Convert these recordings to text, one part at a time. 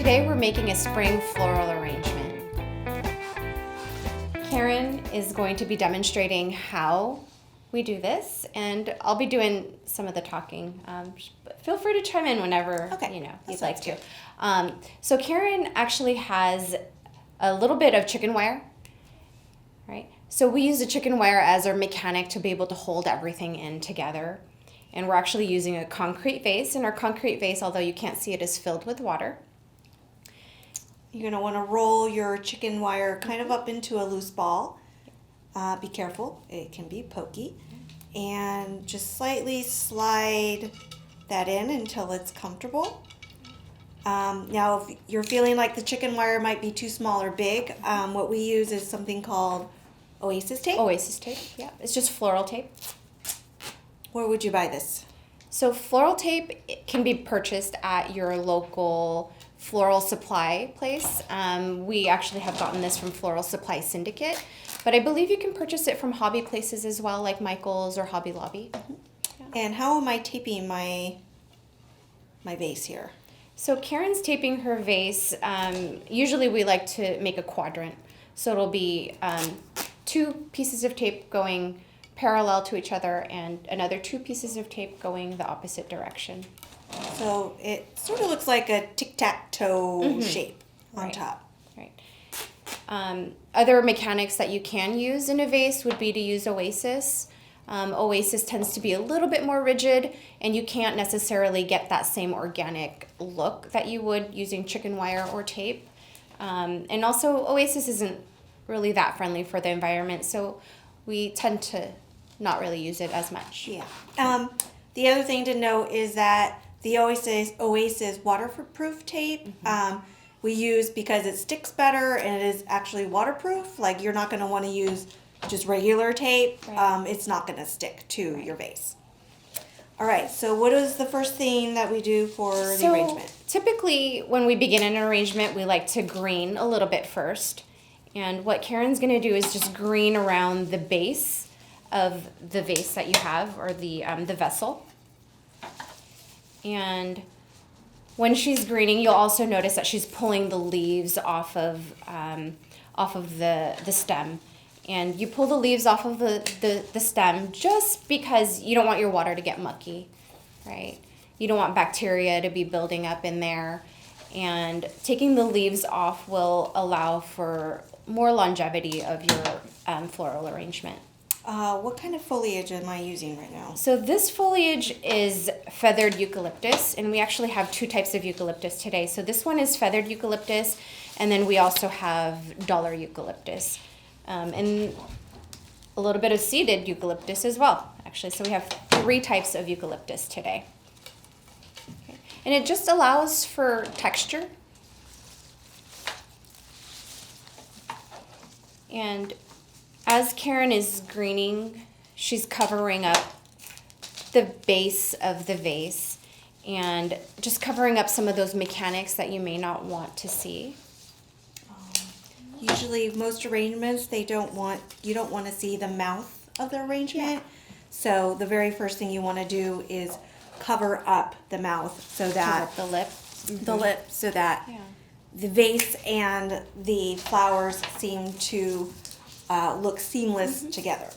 Today we're making a spring floral arrangement. Karen is going to be demonstrating how we do this, and I'll be doing some of the talking. But feel free to chime in whenever you'd like to. So Karen actually has a little bit of chicken wire, right? So we use the chicken wire as our mechanic to be able to hold everything in together. And we're actually using a concrete vase, and our concrete vase, although you can't see it, is filled with water. You're going to want to roll your chicken wire kind of up into a loose ball. Be careful, it can be pokey. And just slightly slide that in until it's comfortable. Now, if you're feeling like the chicken wire might be too small or big, what we use is something called Oasis tape. Oasis tape, yeah. It's just floral tape. Where would you buy this? So floral tape can be purchased at your local floral supply place. We actually have gotten this from Floral Supply Syndicate, but I believe you can purchase it from hobby places as well, like Michael's or Hobby Lobby. Yeah. And how am I taping my vase here? So Karen's taping her vase. Usually we like to make a quadrant. So it'll be 2 pieces of tape going parallel to each other and another 2 pieces of tape going the opposite direction. So it sort of looks like a tic-tac-toe shape on top. Right. Other mechanics that you can use in a vase would be to use Oasis. Oasis tends to be a little bit more rigid, and you can't necessarily get that same organic look that you would using chicken wire or tape. And also, Oasis isn't really that friendly for the environment, so we tend to not really use it as much. Yeah. The other thing to note is that the Oasis waterproof tape we use because it sticks better and it is actually waterproof. Like, you're not going to want to use just regular tape. Right. It's not going to stick to your vase. All right, so what is the first thing that we do for the arrangement? Typically, when we begin an arrangement, we like to green a little bit first. And what Karen's going to do is just green around the base of the vase that you have, or the vessel. And when she's greening, you'll also notice that she's pulling the leaves off of the stem. And you pull the leaves off of the stem just because you don't want your water to get mucky, right? You don't want bacteria to be building up in there. And taking the leaves off will allow for more longevity of your floral arrangement. What kind of foliage am I using right now? So this foliage is feathered eucalyptus, and we actually have 2 types of eucalyptus today. So this one is feathered eucalyptus, and then we also have dollar eucalyptus, and a little bit of seeded eucalyptus as well, actually. So we have 3 types of eucalyptus today. Okay. And it just allows for texture. And as Karen is greening, she's covering up the base of the vase and just covering up some of those mechanics that you may not want to see. Usually, most arrangements, you don't want to see the mouth of the arrangement. Yeah. So the very first thing you want to do is cover up the mouth so that the lip, so that the vase and the flowers seem to look seamless together.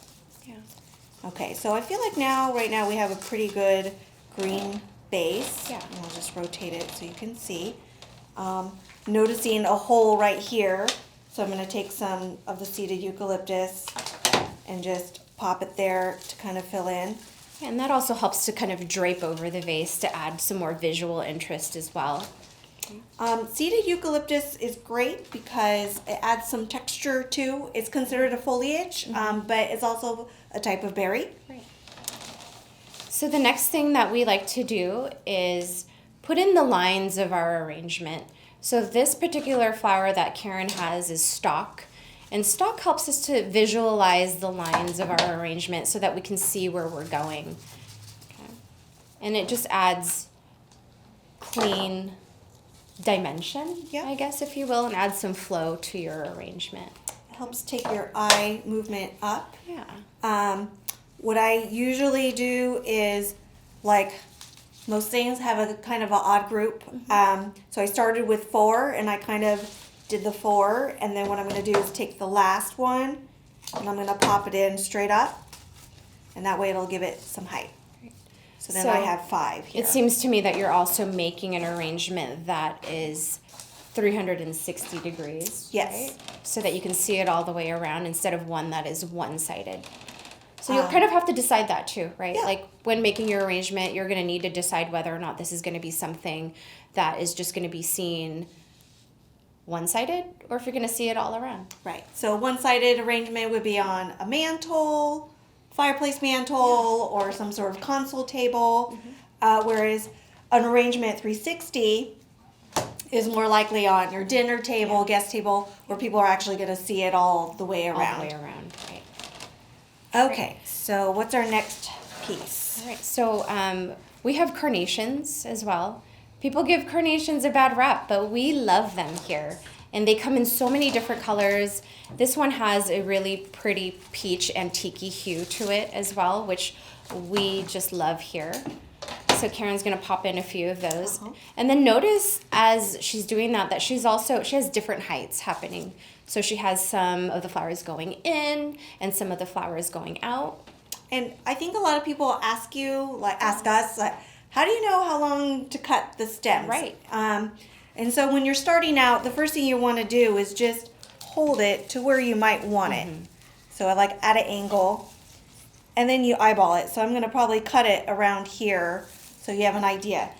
Yeah. Okay, so I feel like right now we have a pretty good green base. Yeah. And I'll just rotate it so you can see. Noticing a hole right here, so I'm going to take some of the seeded eucalyptus and just pop it there to kind of fill in. And that also helps to kind of drape over the vase to add some more visual interest as well. Seeded eucalyptus is great because it adds some texture too. It's considered a foliage, but it's also a type of berry. Right. So the next thing that we like to do is put in the lines of our arrangement. So this particular flower that Karen has is stock. And stock helps us to visualize the lines of our arrangement so that we can see where we're going. Okay. And it just adds clean dimension, I guess, if you will, and add some flow to your arrangement. It helps take your eye movement up. Yeah. What I usually do is, like, Most things have a kind of an odd group. So I started with 4 and I kind of did the 4, and then what I'm going to do is take the last one and I'm going to pop it in straight up, and that way it'll give it some height. So then I have 5 here. It seems to me that you're also making an arrangement that is 360 degrees. Yes. Right? So that you can see it all the way around instead of one that is one-sided. So you'll kind of have to decide that too, right? Yeah. Like when making your arrangement, you're going to need to decide whether or not this is going to be something that is just going to be seen one-sided, or if you're going to see it all around. Right. So one-sided arrangement would be on a mantle, fireplace mantle, or some sort of console table, whereas an arrangement 360 is more likely on your dinner table, guest table, where people are actually going to see it all the way around. All the way around, right. Okay, so what's our next piece? All right, so we have carnations as well. People give carnations a bad rap, but we love them here. And they come in so many different colors. This one has a really pretty peach antique hue to it as well, which we just love here. So Karen's gonna pop in a few of those. And then notice as she's doing that she has different heights happening. So she has some of the flowers going in and some of the flowers going out. And I think a lot of people ask us, how do you know how long to cut the stems? Right. And so when you're starting out, the first thing you want to do is just hold it to where you might want it. So at an angle, and then you eyeball it. So I'm going to probably cut it around here so you have an idea.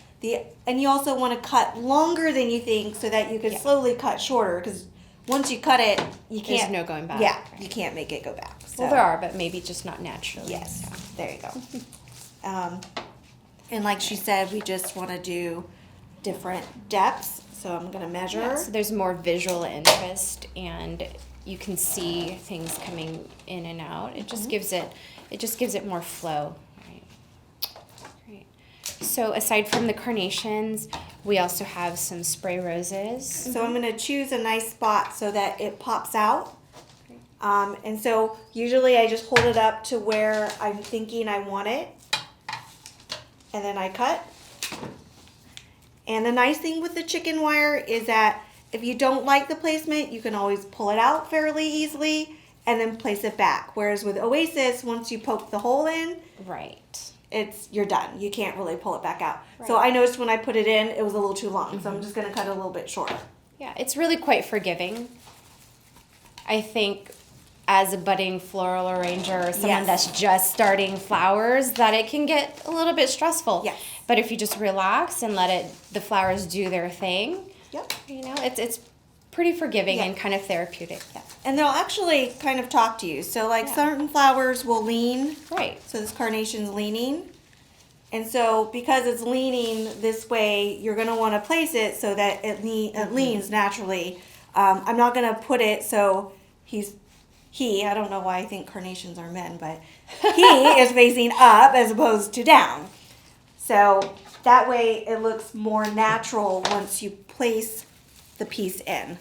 And you also want to cut longer than you think so that you can slowly cut shorter, because once you cut it, you can't. There's no going back. Yeah, you can't make it go back. So. Well, there are, but maybe just not naturally. Yes, there you go. And like she said, we just want to do different depths. So I'm going to measure. Yeah, so there's more visual interest, and you can see things coming in and out. It just gives it more flow. Great. So aside from the carnations, we also have some spray roses. So I'm going to choose a nice spot so that it pops out. And so usually I just hold it up to where I'm thinking I want it, and then I cut. And the nice thing with the chicken wire is that if you don't like the placement, you can always pull it out fairly easily and then place it back. Whereas with Oasis, once you poke the hole in, right, you're done. You can't really pull it back out. Right. So I noticed when I put it in, it was a little too long. So I'm just going to cut it a little bit shorter. Yeah, it's really quite forgiving. I think as a budding floral arranger or someone that's just starting flowers, that it can get a little bit stressful. Yes. But if you just relax and let the flowers do their thing, it's pretty forgiving and kind of therapeutic. Yeah. And they'll actually kind of talk to you. So certain flowers will lean. Right. So this carnation's leaning. And so because it's leaning this way, you're going to want to place it so that it leans naturally. I'm not going to put it so I don't know why I think carnations are men, but he is facing up as opposed to down. So that way it looks more natural once you place the piece in.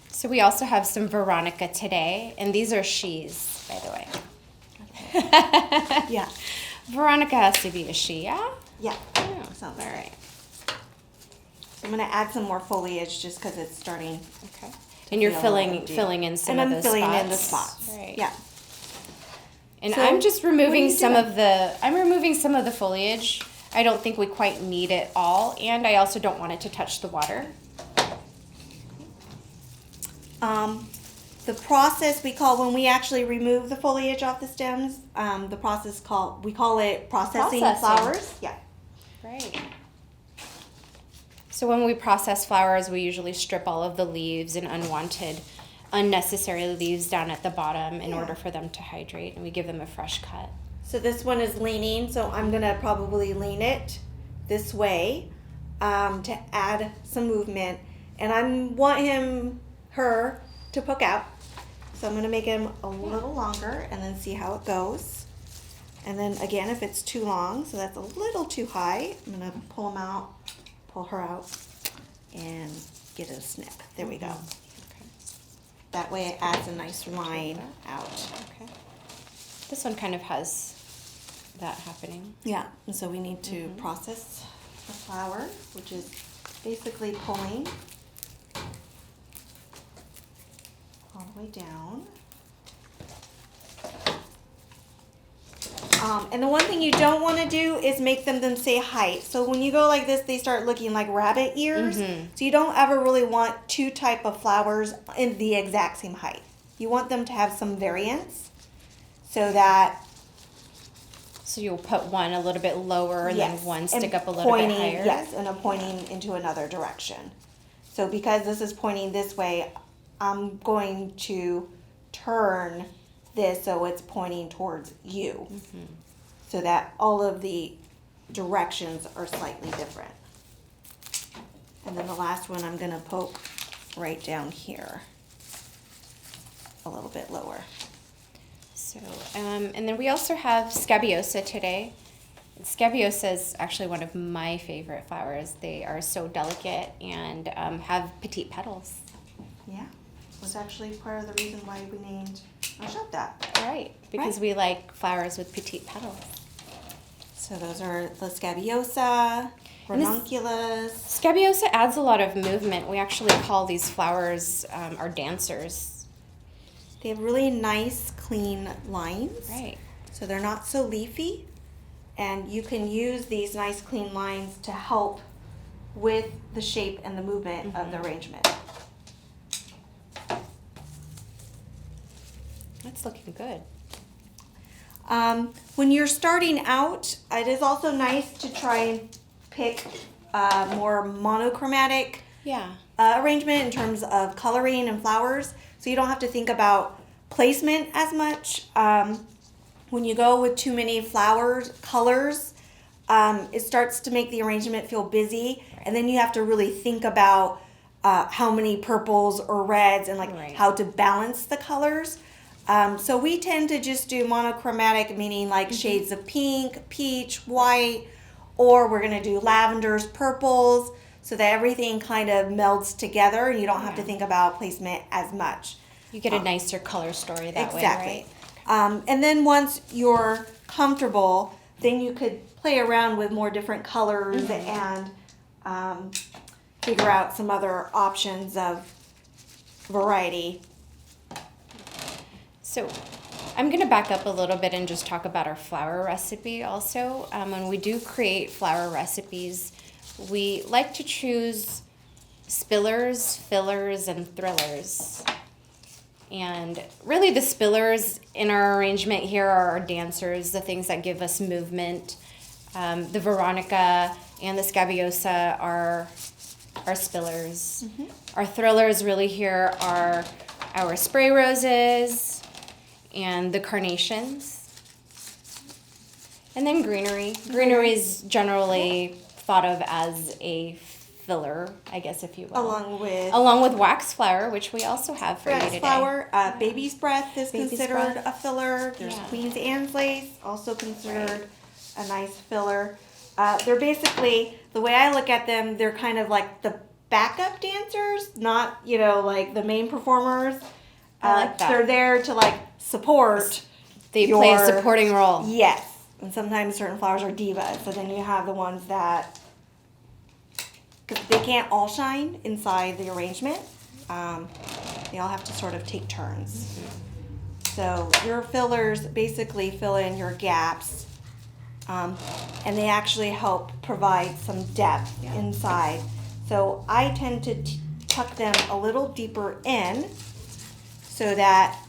So we also have some Veronica today, and these are she's, by the way. Yeah. Veronica has to be a she, yeah? Yeah. Oh, Sounds all right. So I'm going to add some more foliage just because it's starting. Okay. And you're feel filling and in some of I'm those filling spots. in the spots. Right. Yeah. And So, I'm just what are removing you some doing? of the foliage. I don't think we quite need it all, and I also don't want it to touch the water. The process when we actually remove the foliage off the stems, the process we call it processing flowers. Yeah. Right. So when we process flowers, we usually strip all of the leaves and unnecessary leaves down at the bottom in order for them to hydrate, and we give them a fresh cut. So this one is leaning, so I'm going to probably lean it this way to add some movement. And I want her to poke out. So I'm going to make him a little longer and then see how it goes. And then again, if it's too long, so that's a little too high, I'm going to pull her out, and get a snip. There we go. Okay. That way it adds a nice line out. Okay. This one kind of has that happening. Yeah, and so we need to process the flour, which is basically pulling all the way down. And the one thing you don't want to do is make them the same height. So when you go like this, they start looking like rabbit ears. So you don't ever really want two type of flowers in the exact same height. You want them to have some variance so that... So you'll put one a little bit lower and Yes, then one and stick up a little bit higher? Yes, and I'm pointing into another direction. So because this is pointing this way, I'm going to turn this so it's pointing towards you. So that all of the directions are slightly different. And then the last one I'm going to poke right down here, a little bit lower. So, and then we also have Scabiosa today. Scabiosa is actually one of my favorite flowers. They are so delicate and have petite petals. Yeah, was actually part of the reason why we named our shop that. Right, because we like flowers with petite petals. So those are the Scabiosa, ranunculus. Scabiosa adds a lot of movement. We actually call these flowers our dancers. They have really nice, clean lines. Right. So they're not so leafy. And you can use these nice, clean lines to help with the shape and the movement of the arrangement. That's looking good. When you're starting out, it is also nice to try and pick more monochromatic arrangement in terms of coloring and flowers, so you don't have to think about placement as much. When you go with too many colors, it starts to make the arrangement feel busy, and then you have to really think about how many purples or reds and how to balance the colors. So we tend to just do monochromatic, meaning like shades of pink, peach, white, or we're going to do lavenders, purples, so that everything kind of melds together and you don't have to think about placement as much. You get a nicer color story that way, right? And then once you're comfortable, then you could play around with more different colors and figure out some other options of variety. So I'm going to back up a little bit and just talk about our flower recipe also. When we do create flower recipes, we like to choose spillers, fillers, and thrillers. And really the spillers in our arrangement here are our dancers, the things that give us movement. The Veronica and the Scabiosa are our spillers. Our thrillers really here are our spray roses and the carnations. And then greenery. Greenery is generally thought of as a filler, I guess, if you will. Along with wax flower, which we also have for you today. Wax flower, baby's breath is considered a filler. There's Queen's Anne's lace, also considered a nice filler. They're basically, the way I look at them, they're kind of like the backup dancers, not, like the main performers. I like that. They're there to support. They play a supporting role. Yes. And sometimes certain flowers are divas. So then you have the ones that, because they can't all shine inside the arrangement. They all have to sort of take turns. So your fillers basically fill in your gaps. And they actually help provide some depth inside. So I tend to tuck them a little deeper in so that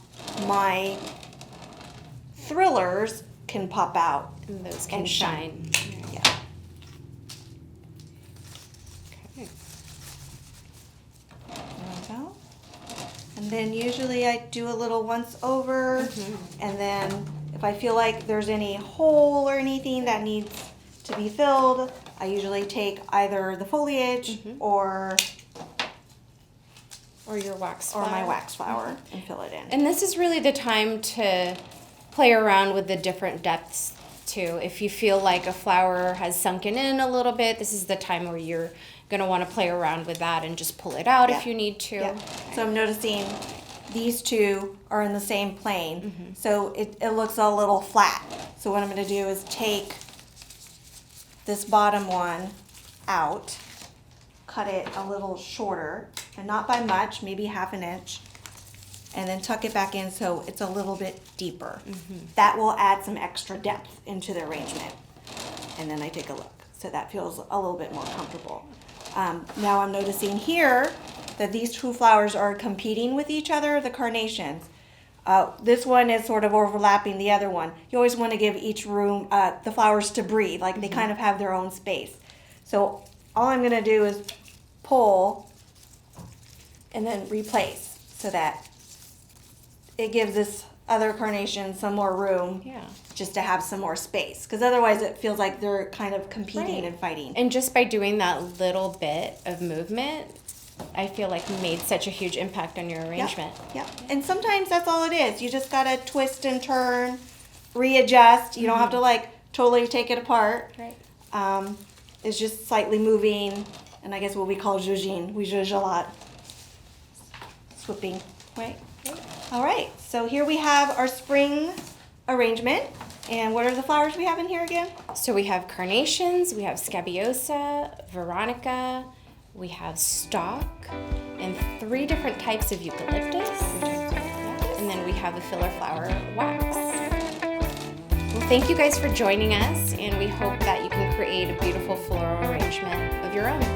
my thrillers can pop out. And those can shine. Yeah. Okay. There we go. And then usually I do a little once over, and then if I feel like there's any hole or anything that needs to be filled, I usually take either the foliage or your wax flower. Or my wax flower and fill it in. And this is really the time to play around with the different depths too. If you feel like a flower has sunken in a little bit, this is the time where you're going to want to play around with that and just pull it out if you need to. Yeah. So I'm noticing these two are in the same plane, so it looks a little flat. So what I'm going to do is take this bottom one out, cut it a little shorter, and not by much, maybe half an inch, and then tuck it back in so it's a little bit deeper. That will add some extra depth into the arrangement. And then I take a look. So that feels a little bit more comfortable. Now I'm noticing here that these two flowers are competing with each other, the carnations. This one is sort of overlapping the other one. You always want to give each room, the flowers to breathe, like they kind of have their own space. So all I'm going to do is pull and then replace so that it gives this other carnation some more room, just to have some more space, because otherwise it feels like they're kind of competing and fighting. And just by doing that little bit of movement, I feel like made such a huge impact on your arrangement. Yep. And sometimes that's all it is. You just gotta twist and turn, readjust. You don't have to like totally take it apart. Right. It's just slightly moving, and I guess what we call zhuzhing. We zhuzh a lot. Swooping. Right. All right, so here we have our spring arrangement. And what are the flowers we have in here again? So we have carnations, we have scabiosa, veronica, we have stock, and 3 different types of eucalyptus. And then we have a filler flower wax. Well, thank you guys for joining us, and we hope that you can create a beautiful floral arrangement of your own.